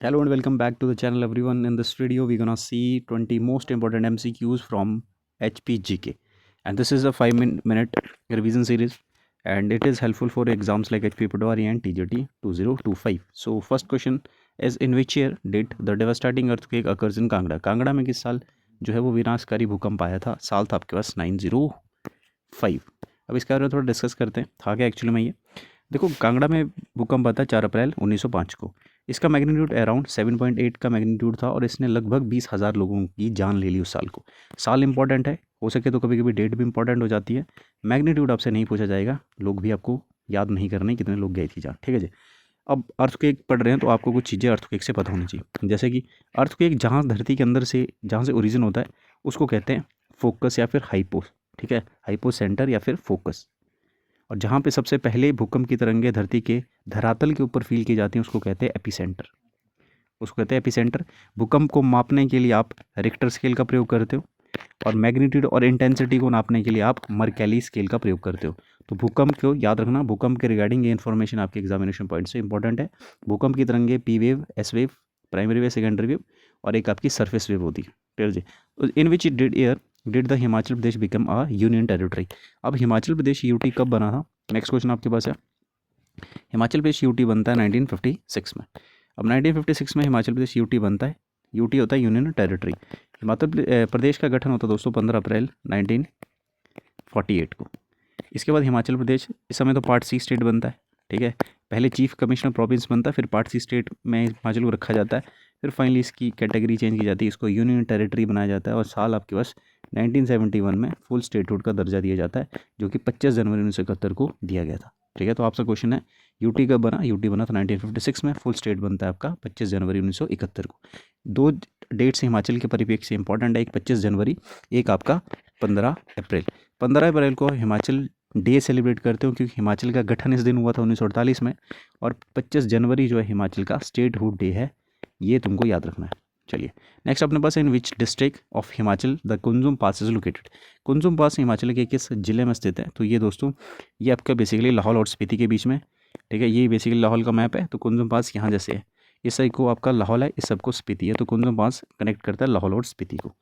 Hello and welcome back to the channel everyone. In this video we're gonna see 20 most important MCQs from HPGK, and this is a 5 minute revision series and it is helpful for exams like HP Patwari and TJT 2025. So first question is, in which year did the devastating earthquake occurs in Kangra? Kangra में किस साल जो है वो विनाशकारी भूकंप आया था? साल था आपके पास 905। अब इसके बारे में थोड़ा डिस्कस करते हैं, था क्या एक्चुअली में ये। देखो, कांगड़ा में भूकंप आता है 4 अप्रैल 1905 को। इसका मैग्नीट्यूड अराउंड 7.8 का मैग्नीट्यूड था और इसने लगभग 20,000 लोगों की जान ले ली उस साल को। साल इंपॉर्टेंट है, हो सके तो कभी कभी डेट भी इंपॉर्टेंट हो जाती है। मैग्नीट्यूड आपसे नहीं पूछा जाएगा, लोग भी आपको याद नहीं करने कितने लोग गए थी जान, ठीक है जी। अब अर्थक्वेक पढ़ रहे हैं तो आपको कुछ चीज़ें अर्थक्वेक से पता होनी चाहिए, जैसे कि अर्थक्वेक जहाँ धरती के अंदर से जहाँ से ओरिजिन होता है उसको कहते हैं फोकस या फिर हाइपो, ठीक है, हाइपो सेंटर या फिर फोकस। और जहाँ पे सबसे पहले भूकंप की तरंगें धरती के धरातल के ऊपर फील की जाती हैं उसको कहते हैं एपिसेंटर, उसको कहते हैं एपिसेंटर। भूकंप को मापने के लिए आप रिक्टर स्केल का प्रयोग करते हो और मैग्नीट्यूड और इंटेंसिटी को नापने के लिए आप मर्केली स्केल का प्रयोग करते हो। तो भूकंप को याद रखना, भूकंप के रिगार्डिंग ये इन्फॉर्मेशन आपके एग्जामिनेशन पॉइंट से इंपॉर्टेंट है। भूकंप की तरंगें P wave, S wave, primary wave, secondary wave और एक आपकी सरफेस वेव होती है, ठीक है। तो in which did the Himachal Pradesh become a union territory? अब हिमाचल प्रदेश यूटी कब बना था? नेक्स्ट क्वेश्चन आपके पास है। हिमाचल प्रदेश यूटी बनता है 1956 में। अब 1956 में हिमाचल प्रदेश यूटी बनता है, यूटी होता है यूनियन टेरिटरी। हिमाचल प्रदेश का गठन होता है दोस्तों 15 अप्रैल 1948 को। इसके बाद हिमाचल प्रदेश इस समय तो पार्ट सी स्टेट बनता है, ठीक है। पहले चीफ कमिश्नर प्रोविंस बनता है, फिर पार्ट सी स्टेट में हिमाचल को रखा जाता है, फिर फाइनली इसकी कैटेगरी चेंज की जाती है, इसको यूनियन टेरिटरी बनाया जाता है और साल आपके पास 1971 में फुल स्टेटहुड का दर्जा दिया जाता है, जो कि 25 जनवरी 1971 को दिया गया था, ठीक है। तो आपसे क्वेश्चन है, यूटी कब बना? यूटी बना था 1956 में, फुल स्टेट बनता है आपका 25 जनवरी 1971 को। दो डेट्स हिमाचल के परिप्रेक्ष्य से इंपॉर्टेंट है, एक 25 जनवरी, एक आपका 15 अप्रैल। 15 अप्रैल को हिमाचल डे सेलिब्रेट करते हो क्योंकि हिमाचल का गठन इस दिन हुआ था 1948 में, और 25 जनवरी जो है हिमाचल का स्टेटहुड डे है, ये तुमको याद रखना है। चलिए नेक्स्ट अपने पास, in which district of Himachal the Kunzum pass is located? Kunzum pass Himachal के किस जिले में स्थित है? तो ये दोस्तों ये आपका बेसिकली लाहौल और स्पीति के बीच में, ठीक है। ये बेसिकली लाहौल का मैप है, तो कुंजुम पास यहाँ जैसे है, इस साइड को आपका लाहौल है, इस सब को स्पीति है, तो कुंजुम पास कनेक्ट करता है लाहौल और स्पीति को।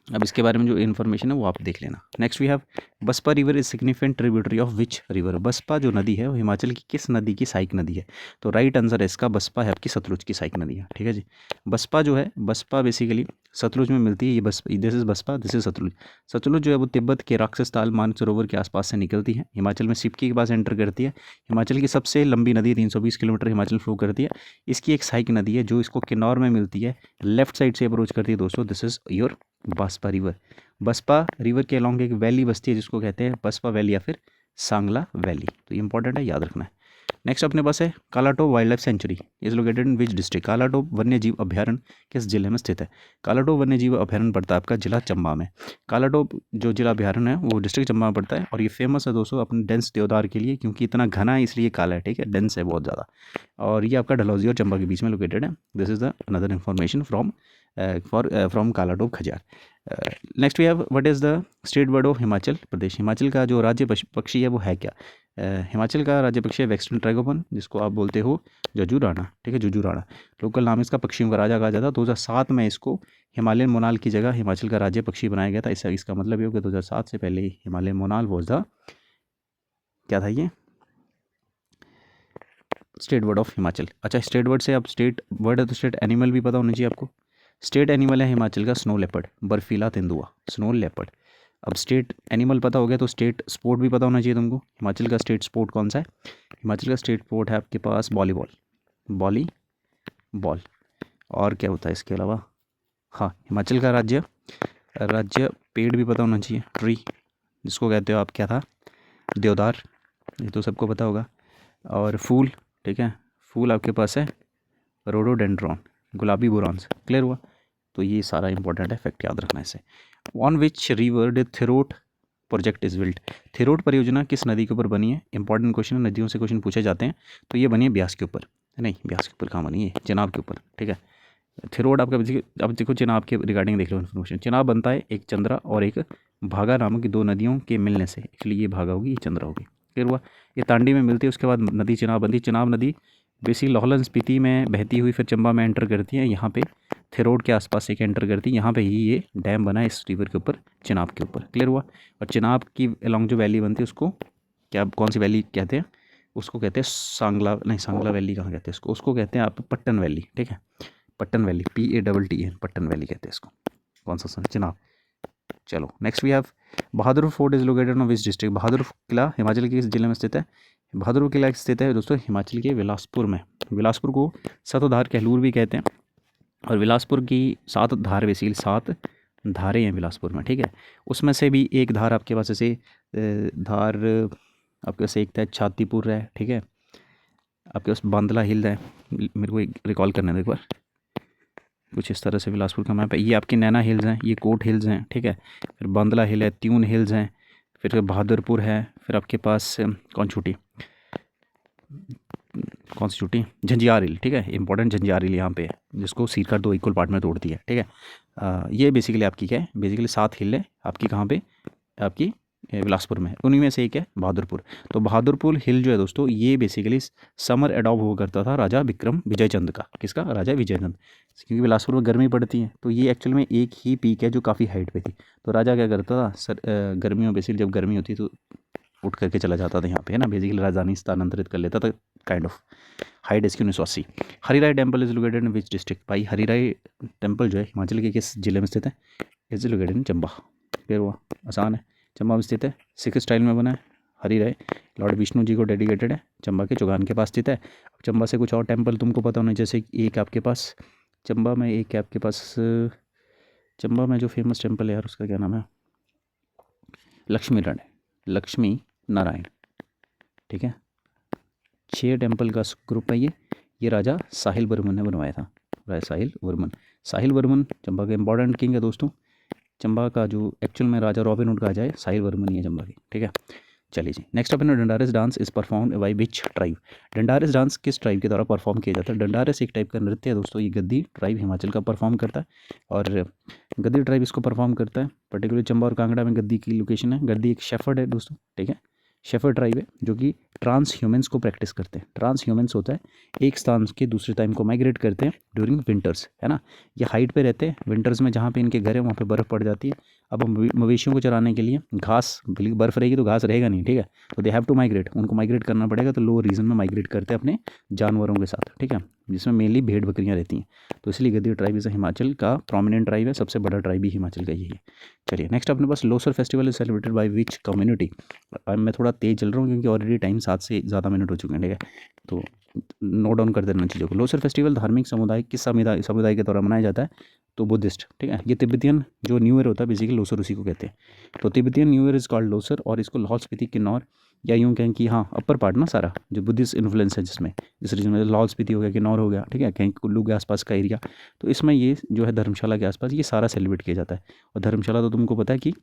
अब इसके बारे में जो इन्फॉर्मेशन है वो आप देख लेना। Next we have Baspa river is significant tributary of which river? Baspa जो नदी है वो हिमाचल की किस नदी की सहायक नदी है? तो राइट आंसर है इसका, बसपा है आपकी सतलुज की सहायक नदी है, ठीक है जी। बसपा जो है, बसपा बेसिकली सतलुज में मिलती है, ये बस this is Baspa, this is Sutlej. Sutlej जो है वो तिब्बत के राक्षस ताल मानसरोवर के आसपास से निकलती है, हिमाचल में सिपकी के पास एंटर करती है। हिमाचल की सबसे लंबी नदी 320 किलोमीटर हिमाचल फ्लो करती है। इसकी एक सहायक नदी है जो इसको किन्नौर में मिलती है, लेफ्ट साइड से अप्रोच करती है दोस्तों, this is your Baspa river. Baspa river के अलॉन्ग एक वैली बसती है जिसको कहते हैं बसपा वैली या फिर सांगला वैली, तो ये इंपॉर्टेंट है, याद रखना है। नेक्स्ट अपने पास है Kalatop wild life sanctuary is located in which district? Kalatop वन्य जीव अभ्यारण्य किस जिले में स्थित है? कालाटोप वन्य जीव अभ्यारण्य पड़ता है आपका जिला चंबा में। कालाटोप जो जिला अभ्यारण्य है वो डिस्ट्रिक्ट चंबा में पड़ता है और ये फेमस है दोस्तों अपने डेंस देवदार के लिए, क्योंकि इतना घना है इसलिए काला है, ठीक है, डेंस है बहुत ज़्यादा। और ये आपका डलहौजी और चंबा के बीच में लोकेटेड है। This is the another information from Kalatop Khajjiar. Next we have what is the state bird of Himachal Pradesh? Himachal का जो राज्य पक्षी है वो है क्या? हिमाचल का राज्य पक्षी है वेस्टर्न ट्रैगोपन, जिसको आप बोलते हो जजूराना, ठीक है, जजूराना। लोकल नाम इसका पक्षियों का राजा कहा जाता है। 2007 में इसको हिमालयन मोनाल की जगह हिमाचल का राज्य पक्षी बनाया गया था। इसका मतलब ये हो गया 2007 से पहले हिमालयन मोनाल वॉज द, क्या था ये, स्टेट बर्ड ऑफ हिमाचल। अच्छा, स्टेट बर्ड से अब स्टेट बर्ड है तो स्टेट एनिमल भी पता होना चाहिए आपको। स्टेट एनिमल है हिमाचल का स्नो लेपर्ड, बर्फीला तेंदुआ, स्नो लेपर्ड। अब स्टेट एनिमल पता हो गया तो स्टेट स्पोर्ट भी पता होना चाहिए तुमको। हिमाचल का स्टेट स्पोर्ट कौन सा है? हिमाचल का स्टेट स्पोर्ट है आपके पास वॉलीबॉल, बॉल। और क्या होता है इसके अलावा? हाँ, हिमाचल का राज्य पेड़ भी पता होना चाहिए, ट्री, जिसको कहते हो आप, क्या था, देवदार, ये तो सबको पता होगा। और फूल, ठीक है, फूल आपके पास है रोडोडेंड्रॉन, गुलाबी बोरॉन्स, क्लियर हुआ? तो ये सारा इंपॉर्टेंट है, फैक्ट याद रखना है इसे। On which river did Thirot project is built? Thirot परियोजना किस नदी के ऊपर बनी है? इंपॉर्टेंट क्वेश्चन है, नदियों से क्वेश्चन पूछे जाते हैं। तो ये बनी है ब्यास के ऊपर, नहीं ब्यास के ऊपर कहाँ बनी है, चिनाब के ऊपर, ठीक है। थिरोट आपका, अब देखो चिनाब के रिगार्डिंग देख लो इन्फॉर्मेशन। चिनाब बनता है एक चंद्रा और एक भागा नामक की दो नदियों के मिलने से, इसलिए ये भागा होगी, ये चंद्रा होगी, क्लियर हुआ? ये तांडी में मिलती है, उसके बाद नदी चिनाब बनती है। चिनाब नदी बेसिकली लाहौल स्पीति में बहती हुई फिर चंबा में एंटर करती है, यहाँ पे थिरोड के आसपास एक एंटर करती है, यहाँ पे ही ये डैम बना है इस रिवर के ऊपर, चिनाब के ऊपर। क्लियर हुआ। और चिनाब की अलॉन्ग जो वैली बनती है उसको क्या, कौन सी वैली कहते हैं उसको? कहते हैं सांगला, नहीं सांगला वैली कहाँ कहते हैं इसको? उसको कहते हैं आप पट्टन वैली। ठीक है, Pattan valley, PATTN, Pattan valley कहते हैं इसको। कौन सा चिनाब। चलो next we have Bahadur fort is located in which district? Bahadur किला हिमाचल के किस जिले में स्थित है? बहादुर किला स्थित है दोस्तों हिमाचल के बिलासपुर में। बिलासपुर को सतधार कहलूर भी कहते हैं, और बिलासपुर की 7 धार, बेसिकली 7 धारें हैं बिलासपुर में। ठीक है, उसमें से भी एक धार आपके पास ऐसे धार आपके पास एक है छातीपुर है। ठीक है, आपके पास बांदला हिल है, मेरे को एक रिकॉल करने दो एक बार, कुछ इस तरह से बिलासपुर का मैप है। ये आपके नैना हिल्स हैं, ये कोट हिल्स हैं। ठीक है, फिर बांदला हिल है, त्यून हिल्स हैं, फिर बहादुरपुर है, फिर आपके पास कौन सी छुट्टी, झंझियार हिल। ठीक है, इंपॉर्टेंट झंझियार हिल यहाँ पे है, जिसको सीकर 2 इक्वल पार्ट में तोड़ती है। ठीक है, ये बेसिकली आपकी क्या है, बेसिकली 7 हिल है आपकी, कहाँ पे? आपकी बिलासपुर में। उन्हीं में से एक है बहादुरपुर। तो बहादुरपुर हिल जो है दोस्तों, ये बेसिकली समर एडॉप्ट हुआ करता था राजा विक्रम विजय चंद का। किसका? राजा विजय चंद। क्योंकि बिलासपुर में गर्मी पड़ती है, तो ये एक्चुअल में एक ही पीक है जो काफ़ी हाइट पे थी। तो राजा क्या करता था सर, गर्मियों बेसिकली जब गर्मी होती तो उठ करके चला जाता था यहाँ पे, है ना, बेसिकली राजधानी स्थानांतरित कर लेता था काइंड ऑफ। हाइट इसकी 1980। Harirai temple is located in which district? भाई हरिराय टेम्पल जो है हिमाचल के किस जिले में स्थित है? Is located in Chamba. Clear हुआ, आसान है। चंबा में स्थित है, सिख स्टाइल में बना है। हरिराय लॉर्ड विष्णु जी को डेडिकेटेड है, चंबा के चौगान के पास स्थित है। अब चंबा से कुछ और टेम्पल तुमको पता होना, जैसे एक आपके पास चंबा में, एक आपके पास चंबा में जो फेमस टेम्पल है यार, उसका क्या नाम है? लक्ष्मी नारायण। ठीक है, 6 टेम्पल का ग्रुप है ये राजा साहिल वर्मन ने बनवाया था। राजा साहिल वर्मन चंबा के इंपॉर्टेंट किंग है दोस्तों। चंबा का जो एक्चुअल में राजा रॉबिन हुड कहा जाए, साहिल वर्मन ही है चंबा की। ठीक है, चलिए जी नेक्स्ट अपन Dandaras dance is perform by which tribe? Dandaras dance किस ट्राइब के द्वारा परफॉर्म किया जाता है? डंडारस एक टाइप का नृत्य है दोस्तों, ये गद्दी ट्राइब हिमाचल का परफॉर्म करता है, और गद्दी ट्राइब इसको परफॉर्म करता है। पर्टिकुलर चंबा और कांगड़ा में गद्दी की लोकेशन है। गद्दी एक शेफर्ड है दोस्तों। ठीक है, शेफर्ड ट्राइब है जो कि ट्रांस ह्यूमंस को प्रैक्टिस करते हैं। ट्रांस ह्यूमंस होता है एक स्थान के दूसरे टाइम को माइग्रेट करते हैं ड्यूरिंग विंटर्स, है ना। ये हाइट पे रहते हैं, विंटर्स में जहाँ पे इनके घर है वहाँ पे बर्फ़ पड़ जाती है। अब मवेशियों को चराने के लिए घास, बर्फ़ रहेगी तो घास रहेगा नहीं। ठीक है, तो दे हैव टू माइग्रेट, उनको माइग्रेट करना पड़ेगा, तो लो रीजन में माइग्रेट करते हैं अपने जानवरों के साथ। ठीक है, जिसमें मेनली भेड़ बकरियाँ रहती हैं। तो इसलिए गद्दी ट्राइब इस हिमाचल का प्रोमिनेंट ट्राइब है, सबसे बड़ा ट्राइब ही हिमाचल का यही है। चलिए नेक्स्ट अपने पास Losar festival is celebrated by which community? मैं थोड़ा तेज चल रहा हूँ क्योंकि ऑलरेडी टाइम 7 से ज़्यादा मिनट हो चुके हैं। ठीक है, तो नोट डाउन कर देना चीज़ों को। लोसर फेस्टिवल धार्मिक समुदाय किस समुदाय के द्वारा मनाया जाता है? तो बुद्धिस्ट। ठीक है, ये तिब्बतियन जो न्यू ईयर होता है बेसिकली लोसर उसी को कहते हैं। तो Tibetan new year is called Losar, और इसको लाहौल स्पीति किन्नौर, या यूँ कहें कि हाँ अपर पार्ट ना सारा जो बुद्धिस्ट इन्फ्लुएंस है जिसमें, जिस रीजन में लाहौल स्पीति हो गया, किन्नौर हो गया, ठीक है, कहीं कुल्लू के आसपास का एरिया, तो इसमें ये जो है धर्मशाला के आसपास ये सारा सेलिब्रेट किया जाता है। और धर्मशाला तो तुमको पता है कि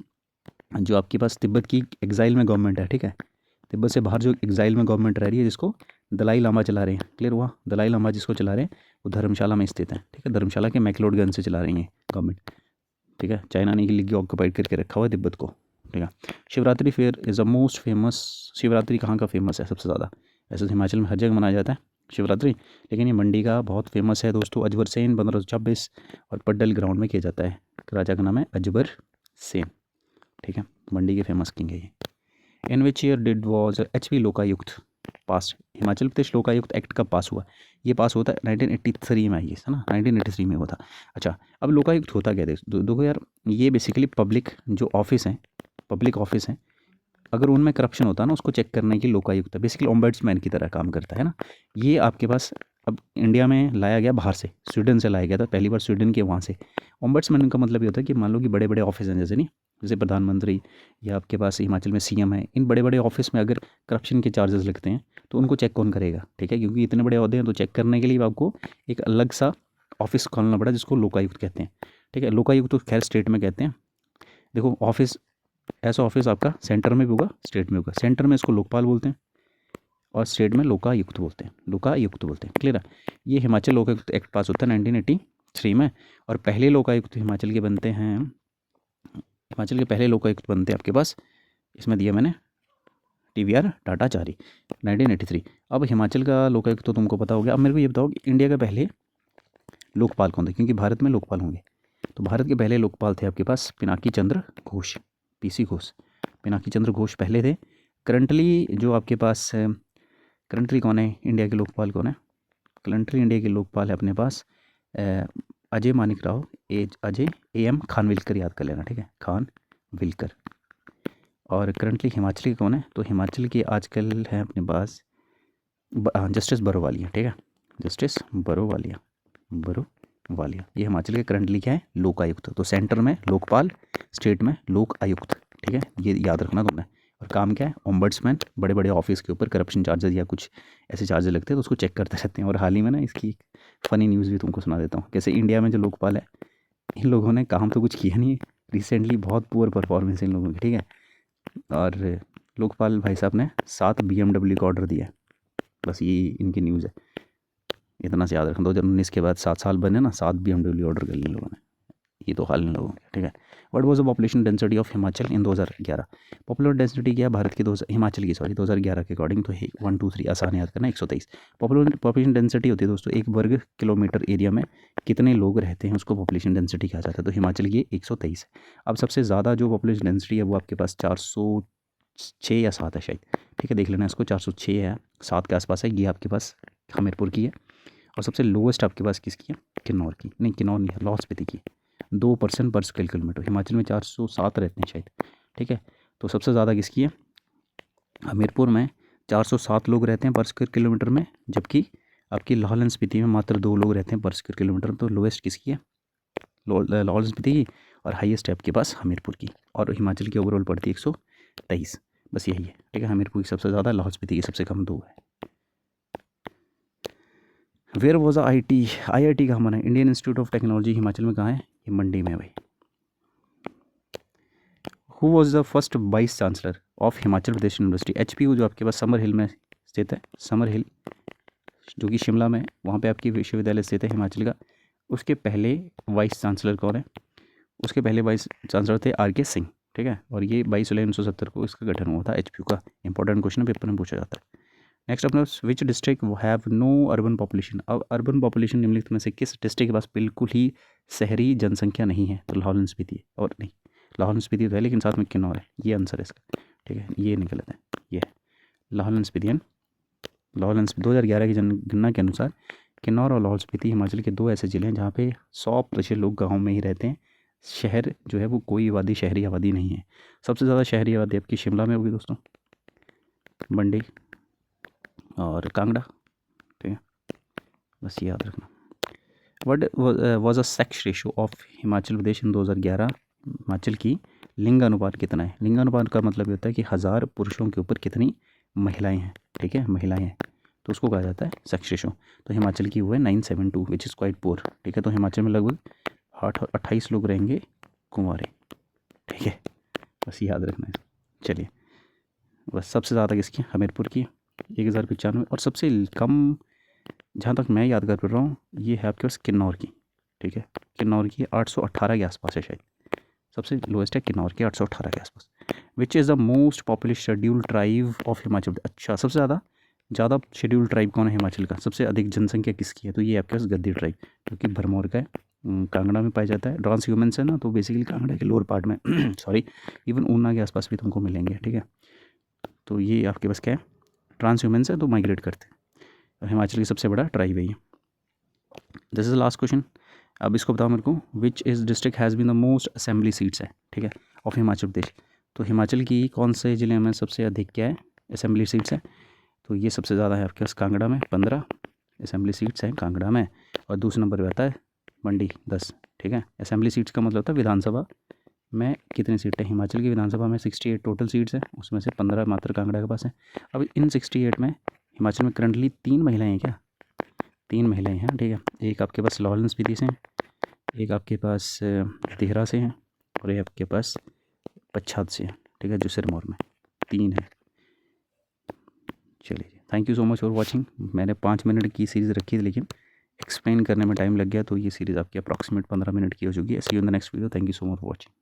जो आपके पास तिब्बत की एग्जाइल में गवर्नमेंट है, ठीक है, तिब्बत से बाहर जो एग्जाइल में गवर्नमेंट रह रही है जिसको दलाई लामा चला रहे हैं। क्लियर हुआ, दलाई लामा जिसको चला रहे हैं वो धर्मशाला में स्थित है। ठीक है, धर्मशाला के मैक्लोडगंज से चला रही है गवर्नमेंट। ठीक है, चाइना ने लिखी ऑक्यूपाइड करके रखा हुआ है तिब्बत को। ठीक है, Shivratri fair is the most famous. Shivratri कहाँ का फेमस है सबसे ज़्यादा? ऐसे तो हिमाचल में हर जगह मनाया जाता है शिवरात्रि, लेकिन ये मंडी का बहुत फेमस है दोस्तों। अजबर सेन 1526 और पड्डल ग्राउंड में किया जाता है। राजा का नाम है अजबर सेन। ठीक है, मंडी के फेमस किंग है ये। In which year did was HP Lokayukta pass? Himachal Pradesh Lokayukta act कब पास हुआ? ये पास होता है 1983 में, ये है ना, 1983 में हुआ था। अच्छा, अब लोकायुक्त होता क्या? देखो यार, ये बेसिकली पब्लिक जो ऑफिस हैं, पब्लिक ऑफिस हैं, अगर उनमें करप्शन होता है ना उसको चेक करने की लोकायुक्त है। बेसिकली ओम्बड्समैन की तरह काम करता है ना। ये आपके पास अब इंडिया में लाया गया बाहर से, स्वीडन से लाया गया था पहली बार, स्वीडन के वहाँ से। ओम्बड्समैन का मतलब ये होता है कि मान लो कि बड़े बड़े ऑफिस हैं, जैसे नहीं, जैसे प्रधानमंत्री या आपके पास हिमाचल में CM है, इन बड़े बड़े ऑफिस में अगर करप्शन के चार्जेस लगते हैं तो उनको चेक कौन करेगा? ठीक है, क्योंकि इतने बड़े अहदे हैं तो चेक करने के लिए आपको एक अलग सा ऑफिस खोलना पड़ा जिसको लोकायुक्त कहते हैं। ठीक है, लोकायुक्त तो खैर स्टेट में कहते हैं। देखो ऑफिस, ऐसा ऑफिस आपका सेंटर में भी होगा, स्टेट में होगा। सेंटर में इसको लोकपाल बोलते हैं और स्टेट में लोकायुक्त बोलते हैं, लोकायुक्त बोलते हैं। क्लियर है, ये हिमाचल लोकायुक्त एक्ट पास होता है 1983 में, और पहले लोकायुक्त हिमाचल के बनते हैं, हिमाचल के पहले लोकायुक्त बनते हैं आपके पास, इसमें दिया मैंने TVR टाटाचारी 1983। अब हिमाचल का लोकायुक्त तो तुमको पता हो गया। अब मेरे को ये बताओ कि इंडिया के पहले लोकपाल कौन थे, क्योंकि भारत में लोकपाल होंगे। तो भारत के पहले लोकपाल थे आपके पास पिनाकी चंद्र घोष, PC घोष। पिनाकी चंद्र घोष पहले थे। करंटली जो आपके पास करंटली कौन है इंडिया के लोकपाल, कौन है करंटली इंडिया के लोकपाल है अपने पास अजय मानिक राव, अजय AM खानविलकर, याद कर लेना, ठीक है, खानविलकर। और करंटली हिमाचल के कौन है, तो हिमाचल के आजकल है अपने पास जस्टिस बरोवालिया, ठीक है, जस्टिस बरोवालिया। ये हिमाचल के करंटली क्या है, लोकायुक्त। तो सेंटर में लोकपाल, स्टेट में लोक आयुक्त, ठीक है, ये याद रखना तुमने। और काम क्या है, ओम्बड्समैन, बड़े बड़े ऑफिस के ऊपर करप्शन चार्जेस या कुछ ऐसे चार्जेस लगते हैं तो उसको चेक करते रहते हैं। और हाल ही में ना इसकी फ़नी न्यूज़ भी तुमको सुना देता हूँ। कैसे इंडिया में जो लोकपाल है, इन लोगों ने काम तो कुछ किया नहीं है, रिसेंटली बहुत पुअर परफॉर्मेंस है इन लोगों की, ठीक है। और लोकपाल भाई साहब ने 7 BMW का ऑर्डर दिया है, बस ये इनकी न्यूज़ है। इतना से याद रखना, 2019 के बाद 7 साल बने ना, 7 BMW ऑर्डर कर लिए लोगों ने, ये तो हाल इन लोगों के, ठीक है। What was the population density of Himachal in 2011। Popular density क्या है भारत की, हिमाचल की 2011 के अकॉर्डिंग, तो 1 2 3 आसान याद करना, 123। पॉपुलेशन डेंसिटी होती है दोस्तों, 1 वर्ग किलोमीटर एरिया में कितने लोग रहते हैं उसको पॉपुलेशन डेंसिटी कहा जाता है। तो हिमाचल की 123 है। अब सबसे ज़्यादा जो पॉपुलेशन डेंसिटी है वो आपके पास 406 या 7 है शायद, ठीक है, देख लेना इसको, 406 है, 7 के आसपास है। ये आपके पास हमीरपुर की है। और सबसे लोवेस्ट आपके पास किसकी है, किन्नौर की, नहीं किन्नौर नहीं है, लाहौल स्पीति की, 2% पर स्क्वायर किलोमीटर। हिमाचल में 407 रहते हैं शायद, ठीक है। तो सबसे ज़्यादा किसकी है, हमीरपुर में 407 लोग रहते हैं पर स्क्वायर किलोमीटर में, जबकि आपकी लाहौल स्पीति में मात्र 2 लोग रहते हैं पर स्क्वायर किलोमीटर। तो लोवेस्ट किसकी है, लाहौल स्पीति की, और हाईएस्ट है आपके पास हमीरपुर की। और हिमाचल की ओवरऑल पड़ती है 123, बस यही है, ठीक है। हमीरपुर की सबसे ज़्यादा, लाहौल स्पीति की सबसे कम, 2 है। वेयर वॉज IIT कहाँ बना है, Indian institute of technology Himachal में कहाँ है, ये मंडी में है भाई। Who was the first vice chancellor of Himachal Pradesh university, HPU, जो आपके पास समर हिल में स्थित है, समर हिल जो कि शिमला में, वहाँ पे आपकी विश्वविद्यालय स्थित है हिमाचल का। उसके पहले वाइस चांसलर कौन है, उसके पहले वाइस चांसलर थे RK सिंह, ठीक है। और ये 22 जुलाई 1970 को इसका गठन हुआ था, HPU का। इंपॉर्टेंट क्वेश्चन पेपर में पूछा जाता है। नेक्स्ट अपने which district have know urban population. अब अर्बन पॉपुलेशन निम्नलिखित में से किस डिस्ट्रिक्ट के पास बिल्कुल ही शहरी जनसंख्या नहीं है, तो लाहौल स्पीति है। और नहीं, लाहौल स्पीति तो है लेकिन साथ में किन्नौर है, ये आंसर है इसका, ठीक है, ये नहीं गलत है, ये है लाहौल स्पीति। 2011 की जनगणना के अनुसार किन्नौर और लाहौल स्पीति हिमाचल के 2 ऐसे ज़िले हैं जहाँ पे 100% लोग गाँव में ही रहते हैं। शहर जो है वो कोई आबादी, शहरी आबादी नहीं है। सबसे ज़्यादा शहरी आबादी आपकी शिमला में होगी दोस्तों, मंडी और कांगड़ा, ठीक है, बस ये याद रखना। What was a sex ratio of Himachal Pradesh in 2011। Himachal की लिंग अनुपात कितना है, लिंग अनुपात का मतलब ये होता है कि 1000 पुरुषों के ऊपर कितनी महिलाएं हैं, ठीक है, महिलाएं हैं, तो उसको कहा जाता है सेक्स रेशो। तो हिमाचल की वो है 972, विच इज़ क्वाइट पुअर, ठीक है। तो हिमाचल में लगभग 28 लोग रहेंगे कुंवारे, ठीक है, बस याद रखना है। चलिए, बस सबसे ज़्यादा किसकी, हमीरपुर की 1095। और सबसे कम, जहाँ तक मैं याद कर पा रहा हूँ, ये है आपके पास किन्नौर की, ठीक है, किन्नौर की 818 के आसपास है शायद, सबसे लोएस्ट है किन्नौर के 818 के आसपास। Which is the most popular schedule tribe of Himachal. अच्छा, सबसे ज़्यादा शेड्यूल ट्राइब कौन है हिमाचल का, सबसे अधिक जनसंख्या किसकी है, तो ये आपके पास गद्दी ट्राइब, जो कि भरमौर का है, कांगड़ा में पाया जाता है। ट्रांस ह्यूमन्स है ना, तो बेसिकली कांगड़ा के लोअर पार्ट में सॉरी, इवन ऊना के आसपास भी तुमको मिलेंगे, ठीक है। तो ये आपके पास क्या है, ट्रांस ह्यूमन्स है, तो माइग्रेट करते हैं। हिमाचल की सबसे बड़ा ट्राइब है ये। This is last question. अब इसको बताओ मेरे को, which is district has been the most assembly seats है, ठीक है, ऑफ हिमाचल प्रदेश। तो हिमाचल की कौन से ज़िले में सबसे अधिक क्या है, असेंबली सीट्स है, तो ये सबसे ज़्यादा है आपके पास कांगड़ा में, 15 असेंबली सीट्स हैं कांगड़ा में। और दूसरे नंबर पर आता है मंडी, 10, ठीक है। असेंबली सीट्स का मतलब होता है विधानसभा में कितनी सीटें, हिमाचल की विधानसभा में 68 टोटल सीट्स हैं, उसमें से 15 मात्र कांगड़ा के पास है। अब इन 68 में हिमाचल में करंटली 3 महिलाएं हैं क्या, 3 महिलाएं हैं, ठीक है। एक आपके पास लाहौल स्पीति से हैं, एक आपके पास देहरा से हैं, और एक आपके पास पच्छाद से हैं, ठीक है, जो सिरमौर में, 3 है। चलिए, thank you so much for watching. मैंने 5 मिनट की सीरीज़ रखी थी लेकिन एक्सप्लेन करने में टाइम लग गया, तो ये सीरीज़ आपकी अप्रॉक्सीमेट 15 मिनट की हो चुकी है। See you in the next video, thank you so much for watching.